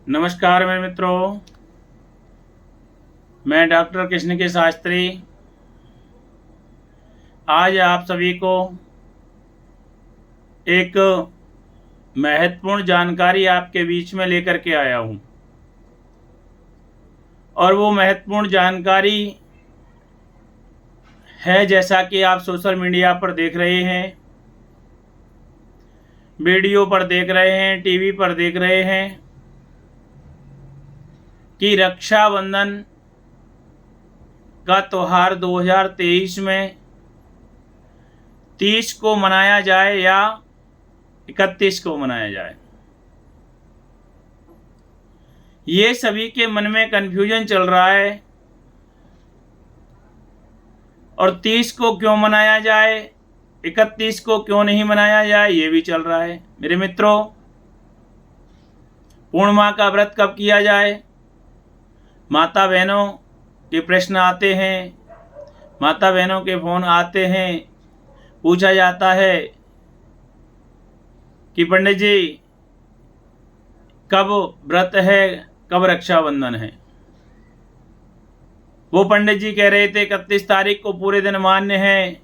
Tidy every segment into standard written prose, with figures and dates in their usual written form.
नमस्कार मेरे मित्रों, मैं डॉक्टर कृष्ण के शास्त्री आज आप सभी को एक महत्वपूर्ण जानकारी आपके बीच में लेकर के आया हूं। और वो महत्वपूर्ण जानकारी है, जैसा कि आप सोशल मीडिया पर देख रहे हैं, वीडियो पर देख रहे हैं, टीवी पर देख रहे हैं कि रक्षाबंधन का त्यौहार 2023 में 30 को मनाया जाए या 31 को मनाया जाए। ये सभी के मन में कन्फ्यूजन चल रहा है। और 30 को क्यों मनाया जाए, 31 को क्यों नहीं मनाया जाए, ये भी चल रहा है। मेरे मित्रों, पूर्णिमा का व्रत कब किया जाए, माता बहनों के प्रश्न आते हैं, माता बहनों के फोन आते हैं, पूछा जाता है कि पंडित जी कब व्रत है, कब रक्षाबंधन है। वो पंडित जी कह रहे थे 31 तारीख को पूरे दिन मान्य है,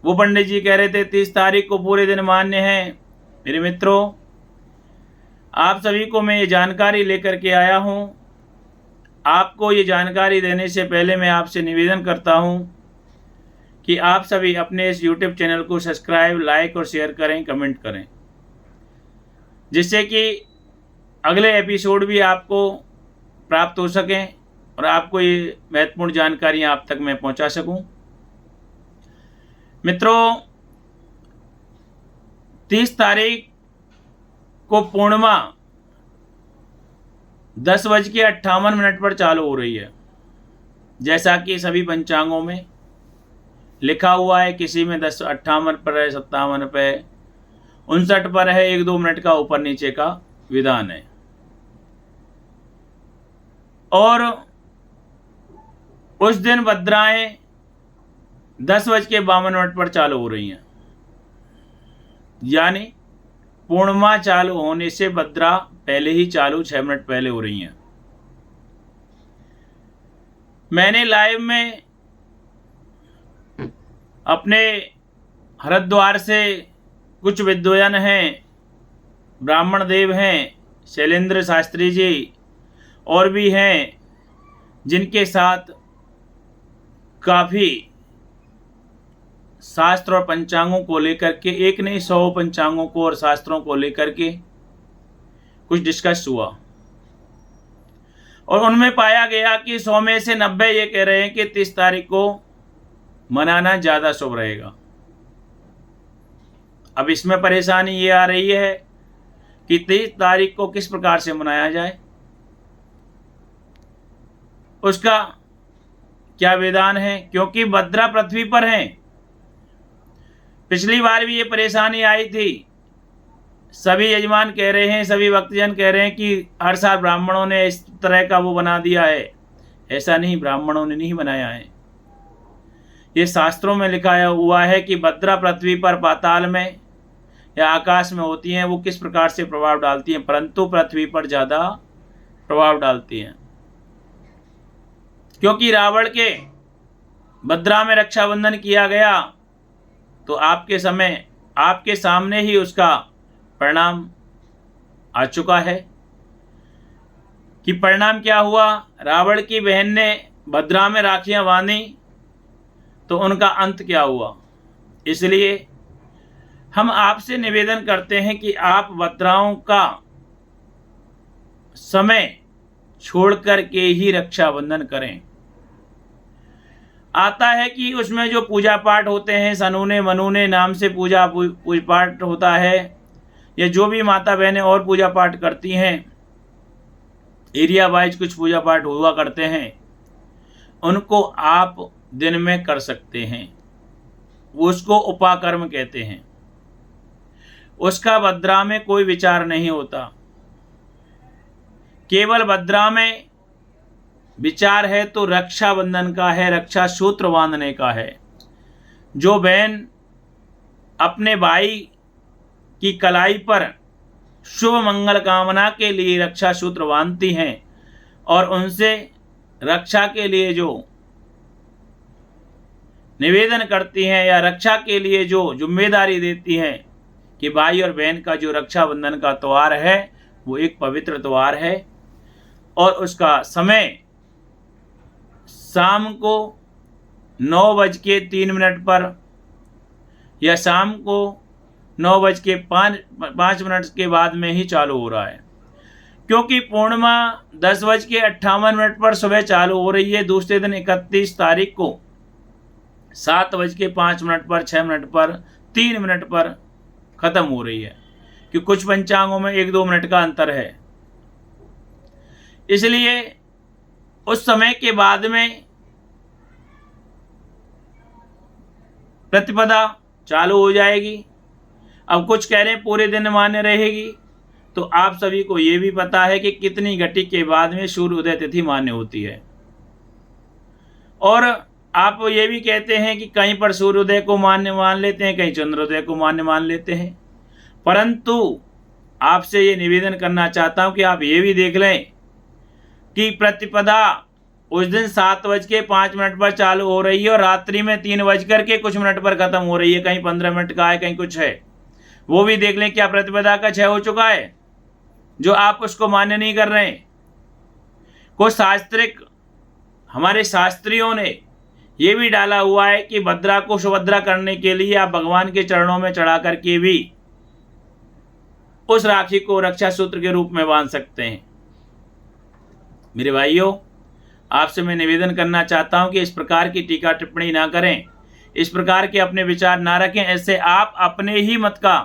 वो पंडित जी कह रहे थे 30 तारीख को पूरे दिन मान्य है। मेरे मित्रों, आप सभी को मैं ये जानकारी लेकर के आया हूँ। आपको ये जानकारी देने से पहले मैं आपसे निवेदन करता हूँ कि आप सभी अपने इस YouTube चैनल को सब्सक्राइब, लाइक और शेयर करें, कमेंट करें, जिससे कि अगले एपिसोड भी आपको प्राप्त हो सकें और आपको ये महत्वपूर्ण जानकारियाँ आप तक मैं पहुँचा सकूँ। मित्रों, 30 तारीख को पूर्णिमा 10:58 पर चालू हो रही है, जैसा कि सभी पंचांगों में लिखा हुआ है। किसी में 10:58 पर है, 57 पर है, 59 पर है, 1-2 मिनट का ऊपर नीचे का विधान है। और उस दिन भद्राएं 10:52 पर चालू हो रही हैं, यानी पूर्णिमा चालू होने से भद्रा पहले ही चालू 6 मिनट पहले हो रही हैं। मैंने लाइव में अपने हरिद्वार से कुछ विद्वान हैं, ब्राह्मण देव हैं, शैलेंद्र शास्त्री जी और भी हैं, जिनके साथ काफ़ी शास्त्र और पंचांगों को लेकर के, एक नहीं 100 पंचांगों को और शास्त्रों को लेकर के कुछ डिस्कस हुआ। और उनमें पाया गया कि 100 में से 90 ये कह रहे हैं कि 30 तारीख को मनाना ज़्यादा शुभ रहेगा। अब इसमें परेशानी ये आ रही है कि 30 तारीख को किस प्रकार से मनाया जाए, उसका क्या विधान है, क्योंकि भद्रा पृथ्वी पर हैं। पिछली बार भी ये परेशानी आई थी। सभी यजमान कह रहे हैं, सभी भक्तजन कह रहे हैं कि हर साल ब्राह्मणों ने इस तरह का वो बना दिया है। ऐसा नहीं, ब्राह्मणों ने नहीं बनाया है। ये शास्त्रों में लिखा हुआ है कि भद्रा पृथ्वी पर, पाताल में या आकाश में होती हैं, वो किस प्रकार से प्रभाव डालती हैं, परंतु पृथ्वी पर ज़्यादा प्रभाव डालती हैं। क्योंकि रावण के भद्रा में रक्षाबंधन किया गया, तो आपके सामने ही उसका परिणाम आ चुका है कि परिणाम क्या हुआ। रावण की बहन ने भद्रा में राखियां बांधी, तो उनका अंत क्या हुआ। इसलिए हम आपसे निवेदन करते हैं कि आप भद्राओं का समय छोड़ कर के ही रक्षाबंधन करें। आता है कि उसमें जो पूजा पाठ होते हैं, सनूने मनूने नाम से पूजा पाठ होता है, या जो भी माता बहनें और पूजा पाठ करती हैं, एरिया वाइज कुछ पूजा पाठ हुआ करते हैं, उनको आप दिन में कर सकते हैं। उसको उपाकर्म कहते हैं। उसका भद्रा में कोई विचार नहीं होता। केवल भद्रा में विचार है तो रक्षाबंधन का है, रक्षा सूत्र बांधने का है। जो बहन अपने भाई की कलाई पर शुभ मंगल कामना के लिए रक्षा सूत्र बांधती हैं और उनसे रक्षा के लिए जो निवेदन करती हैं या रक्षा के लिए जो जिम्मेदारी देती हैं कि भाई और बहन का जो रक्षाबंधन का त्यौहार है वो एक पवित्र त्यौहार है और उसका समय शाम को 9:03 पर या शाम को 9:05 के बाद में ही चालू हो रहा है, क्योंकि पूर्णिमा 10:58 पर सुबह चालू हो रही है। दूसरे दिन 31 तारीख को 7:05 पर, 6 पर, 3 पर ख़त्म हो रही है, कि कुछ पंचांगों में 1-2 मिनट का अंतर है। इसलिए उस समय के बाद में प्रतिपदा चालू हो जाएगी। अब कुछ कह रहे हैं पूरे दिन मान्य रहेगी, तो आप सभी को ये भी पता है कि कितनी घटी के बाद में सूर्योदय तिथि मान्य होती है। और आप ये भी कहते हैं कि कहीं पर सूर्योदय को मान्य मान लेते हैं, कहीं चंद्रोदय को मान्य मान लेते हैं। परंतु आपसे ये निवेदन करना चाहता हूँ कि आप ये भी देख लें कि प्रतिपदा उस दिन 7:05 पर चालू हो रही है और रात्रि में 3 पर ख़त्म हो रही है। कहीं 15 मिनट का है, कहीं कुछ है, वो भी देख लें। क्या प्रतिपदा का क्षय हो चुका है जो आप उसको मान्य नहीं कर रहे हैं? कुछ शास्त्रिक, हमारे शास्त्रियों ने ये भी डाला हुआ है कि भद्रा को सुभद्रा करने के लिए आप भगवान के चरणों में चढ़ा करके भी उस राखी को रक्षा सूत्र के रूप में बांध सकते हैं। मेरे भाइयों, आपसे मैं निवेदन करना चाहता हूं कि इस प्रकार की टीका टिप्पणी ना करें, इस प्रकार के अपने विचार ना रखें। ऐसे आप अपने ही मत का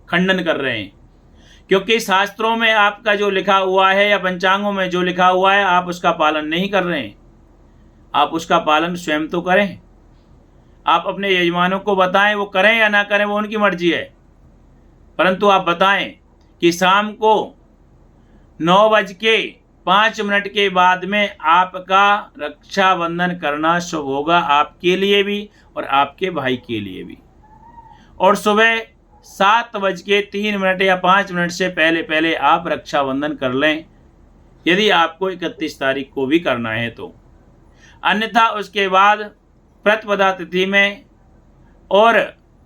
खंडन कर रहे हैं, क्योंकि शास्त्रों में आपका जो लिखा हुआ है या पंचांगों में जो लिखा हुआ है आप उसका पालन नहीं कर रहे हैं। आप उसका पालन स्वयं तो करें। आप अपने यजमानों को बताएं, वो करें या ना करें वो उनकी मर्जी है, परंतु आप बताएं कि शाम को 9:05 के बाद में आपका रक्षाबंधन करना शुभ होगा, आपके लिए भी और आपके भाई के लिए भी। और सुबह 7:03 या 5 मिनट से पहले पहले आप रक्षाबंधन कर लें, यदि आपको 31 तारीख को भी करना है तो। अन्यथा उसके बाद प्रतिपदा तिथि में और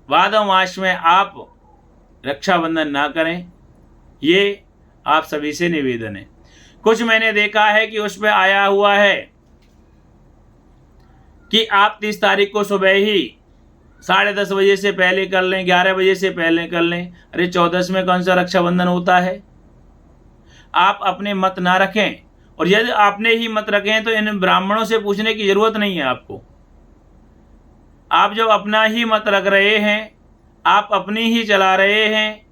भादव मास में आप रक्षाबंधन ना करें, ये आप सभी से निवेदन है। कुछ मैंने देखा है कि उस पर आया हुआ है कि आप 30 तारीख को सुबह ही 10:30 बजे से पहले कर लें, 11 बजे से पहले कर लें। अरे 14 में कौन सा रक्षाबंधन होता है? आप अपने मत ना रखें, और यदि आपने ही मत रखें तो इन ब्राह्मणों से पूछने की जरूरत नहीं है आपको। आप जब अपना ही मत रख रहे हैं, आप अपनी ही चला रहे हैं,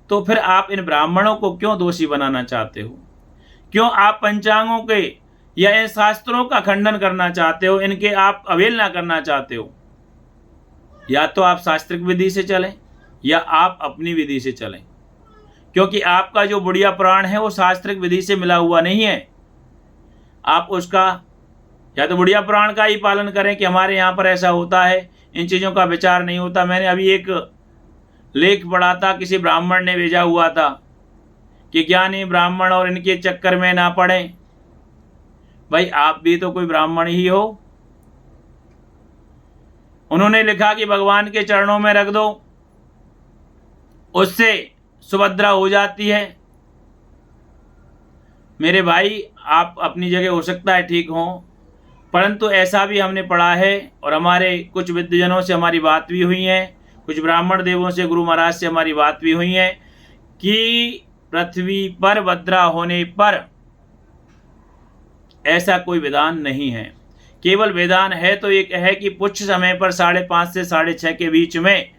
तो फिर आप इन ब्राह्मणों को क्यों दोषी बनाना चाहते हो? क्यों आप पंचांगों के या इन शास्त्रों का खंडन करना चाहते हो, इनके आप अवहेलना करना चाहते हो? या तो आप शास्त्रिक विधि से चलें या आप अपनी विधि से चलें, क्योंकि आपका जो बुढ़िया पुराण है वो शास्त्रिक विधि से मिला हुआ नहीं है। आप उसका या तो बुढ़िया पुराण का ही पालन करें कि हमारे यहाँ पर ऐसा होता है, इन चीज़ों का विचार नहीं होता। मैंने अभी एक लेख पढ़ा था, किसी ब्राह्मण ने भेजा हुआ था कि ज्ञानी ब्राह्मण और इनके चक्कर में ना पड़ें। भाई आप भी तो कोई ब्राह्मण ही हो। उन्होंने लिखा कि भगवान के चरणों में रख दो, उससे सुभद्रा हो जाती है। मेरे भाई, आप अपनी जगह हो सकता है ठीक हो, परंतु ऐसा भी हमने पढ़ा है और हमारे कुछ विद्वजनों से हमारी बात भी हुई है, कुछ ब्राह्मण देवों से, गुरु महाराज से हमारी बात भी हुई है कि पृथ्वी पर भद्रा होने पर ऐसा कोई विधान नहीं है। केवल विधान है तो एक है कि कुछ समय पर 5:30 से 6:30 के बीच में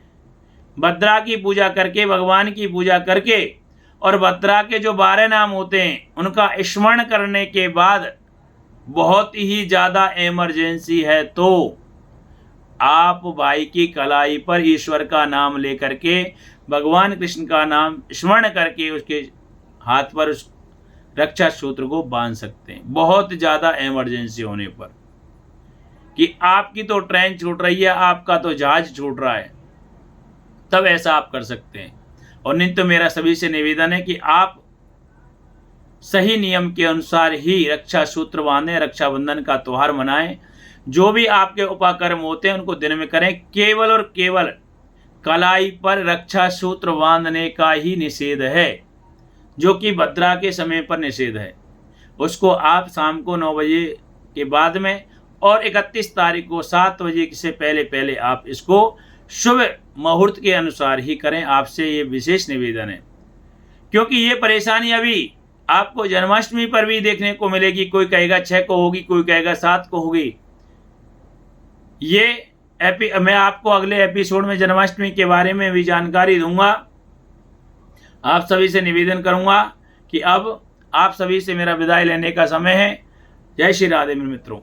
भद्रा की पूजा करके, भगवान की पूजा करके, और भद्रा के जो 12 नाम होते हैं उनका स्मरण करने के बाद बहुत ही ज़्यादा इमरजेंसी है तो आप भाई की कलाई पर ईश्वर का नाम लेकर के, भगवान कृष्ण का नाम स्मरण करके उसके हाथ पर उस रक्षा सूत्र को बांध सकते हैं। बहुत ज़्यादा इमरजेंसी होने पर, कि आपकी तो ट्रेन छूट रही है, आपका तो जहाज छूट रहा है, तब ऐसा आप कर सकते हैं। और नहीं तो मेरा सभी से निवेदन है कि आप सही नियम के अनुसार ही रक्षा सूत्र बांधें, रक्षाबंधन का त्यौहार मनाएं। जो भी आपके उपाकर्म होते हैं उनको दिन में करें। केवल और केवल कलाई पर रक्षा सूत्र बांधने का ही निषेध है, जो कि भद्रा के समय पर निषेध है। उसको आप शाम को 9 बजे के बाद में और 31 तारीख को 7 बजे से पहले पहले आप इसको शुभ मुहूर्त के अनुसार ही करें। आपसे ये विशेष निवेदन है, क्योंकि ये परेशानी अभी आपको जन्माष्टमी पर भी देखने को मिलेगी। कोई कहेगा 6 को होगी, कोई कहेगा 7 को होगी। मैं आपको अगले एपिसोड में जन्माष्टमी के बारे में भी जानकारी दूंगा। आप सभी से निवेदन करूंगा कि अब आप सभी से मेरा विदाई लेने का समय है। जय श्री राधे मेरे मित्रों।